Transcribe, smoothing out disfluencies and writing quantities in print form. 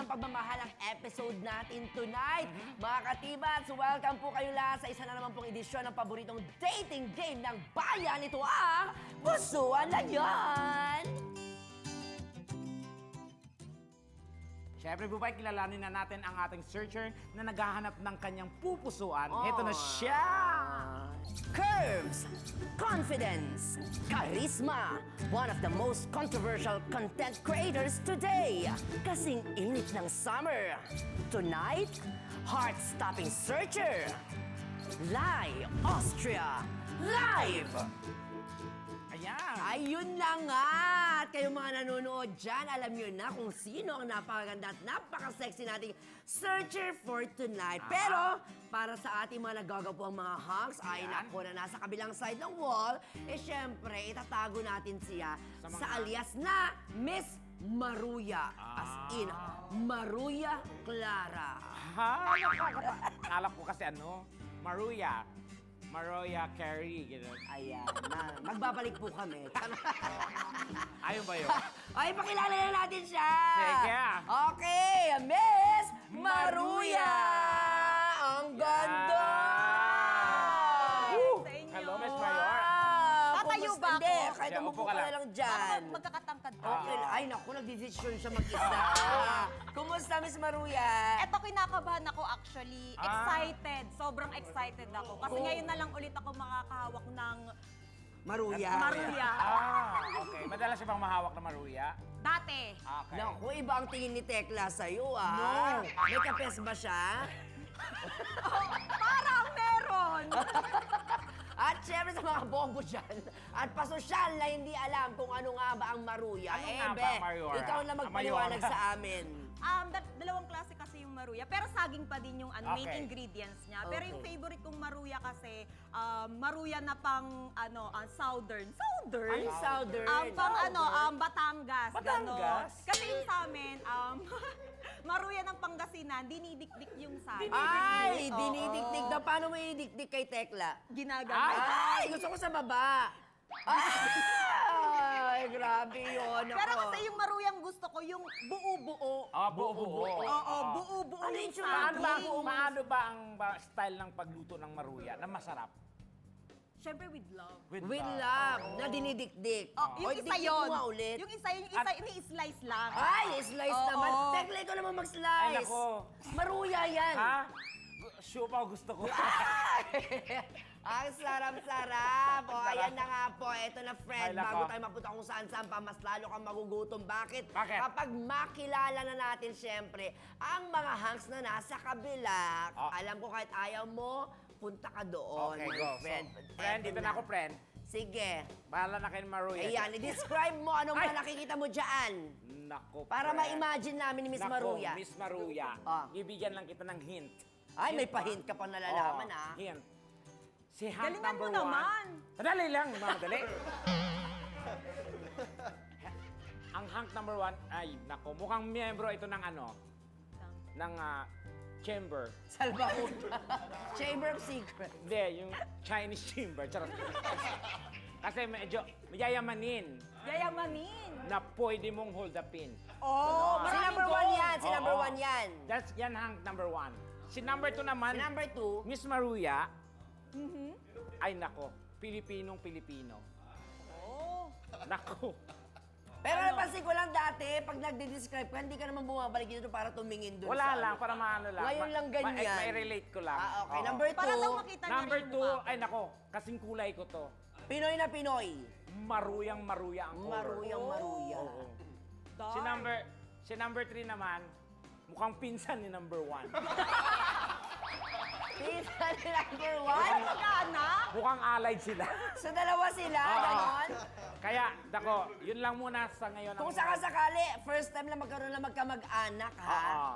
pagmamahal ang episode natin tonight. Mga katibats, welcome po kayo lahat sa isa na naman pong edisyon ng paboritong dating game ng bayan. Ito ang Pusuan na Yan! Siyempre, Bubay, kilalanin na natin ang ating searcher na naghahanap ng kanyang pupusuan. Ito na siya! Curves, confidence, charisma. One of the most controversial content creators today. Kasing init ng summer. Tonight, heart-stopping searcher. Lai Austria Live! Ayan! Ayun na nga! At kayong mga nanonood dyan, alam nyo na kung sino ang napakaganda at napaka-sexy nating searcher for tonight. Pero, para sa ating mga nagagawa ang mga hunks, ay nako na nasa kabilang side ng wall, syempre, itatago natin siya sa alias na Miss Maruya. As in, Maruya Clara. Ha? Alam ko kasi Maruya Carey, gano'n. Ayan, magbabalik po kami. Ayun ba yun? Ay, pakilala na natin siya! Sige. Okay, Miss Maruya! Ang ganda! Woo! Sa inyo. Hello, Miss Mayor. Tatayo Kumusta? ba ako? Hindi, kahit Sige, umupo upo ka ka na lang. lang dyan. Magkakatangkad ba? Okay, ay naku, nagdidesisyon siya mag-isa. Kumusta, Miss Maruya? Eto, kinakabahan ako actually. Excited. Sobrang excited ako. Kasi Oh. ngayon na lang ulit ako makakahawak ng Maruya. Maruya. Okay. Madalas siya bang mahawak na Maruya? Dati. Okay. Naku, iba ang tingin ni Tekla sa'yo, No. May kapes ba siya? Parang meron. At syempre sa mga bobo dyan, at pasosyal na hindi alam kung ano nga ba ang Maruya. Ano nga ba ang Mayora? Ikaw na magpaliwanag Mayora. sa amin. Dalawang klase kasi yung Maruya. Pero saging pa din yung main Okay. ingredients niya. Pero Okay. yung favorite kong Maruya kasi, Maruya na pang, southern. Southern? Ano southern? Pang Batangas. Batangas? Ganon. Kasi yung sa amin, Maruya ng Pangasinan, dinidikdik yung sa amin. Ay, Oo. dinidikdik na. Paano mo idikdik kay Tekla? Ginagamit. Ay, gusto ko sa baba. Ay, grabe yun. Pero Ako. kasi yung Maruyang gusto ko, yung buo-buo. Buo-buo. Oo, buo-buo Ano yung yung saging. Paano ba ang style ng pagluto ng Maruya na masarap? Siyempre with love. With love, na dinidikdik. Yung Oy, isa dikdik yun. mo nga ulit. Yung isa ini-slice lang. Ay, slice Oo. naman. Tekla, ikaw naman mag-slice. Ay, nako. Maruya yan. Ha? Siupaw gusto ko. Ang sarap-sarap. O, ayan na nga po. Ito na, Fred. Ay, nako. Bago tayo mapunta kung saan-saan pa, mas lalo kang magugutom. Bakit? Bakit? Kapag makilala na natin, syempre, ang mga hunks na nasa kabila, alam ko kahit ayaw mo, punta ka doon. Okay, my go. friend. Friend, Eto dito na ako, friend. Sige. Bahala na kayo Maruya. Ayan, i-describe mo ano Ay! mga nakikita mo dyan. Nako, Para friend. ma-imagine namin ni Miss Nako, Maruya. Miss Maruya. Bibigyan lang kita ng hint. Ay, may Hint ba? pa-hint ka pa nalalaman, Hint. Si Hank Galingan number mo naman. Dali lang, mamadali. Ang Hank number 1, ay, nako, mukhang miyembro ito ng ng chamber. Salbakuta. Chamber of Secrets. Hindi, yung Chinese chamber. Charot. Kasi medyo mayayamanin Yayamanin. na pwede mong hold the pin. Oh, Si number maraming 1 yan. Si Oo. number 1 yan. That's yan Hank number 1. Si number 2 naman, Si number 2, Miss Maruya. Ay, nako, Pilipinong-Pilipino. Oh. Nako. pero napansin ko lang dati, pag nagde-describe ka, hindi ka naman bumabalik dito para tumingin doon Wala sa lang, ano. para maano lang. Ngayon lang ganyan. May relate ko lang. Okay. Oo. Number Para daw 2, makita niya Number rin 2, yung mukha. ay nako, kasing kulay ko to. Pinoy na Pinoy. Maruyang Maruya ang color. Maruyang Maruya. Oo. Dark. Si number 3 naman, mukhang pinsan ni number 1. Pinsan ni number 1. Mag-anak? Mukhang allied sila. So dalawa sila, Oo. ganon. Kaya, dako, yun lang muna sa ngayon. Kung sakasakali, first time lang magkaroon na magkamag-anak, ha? Oo.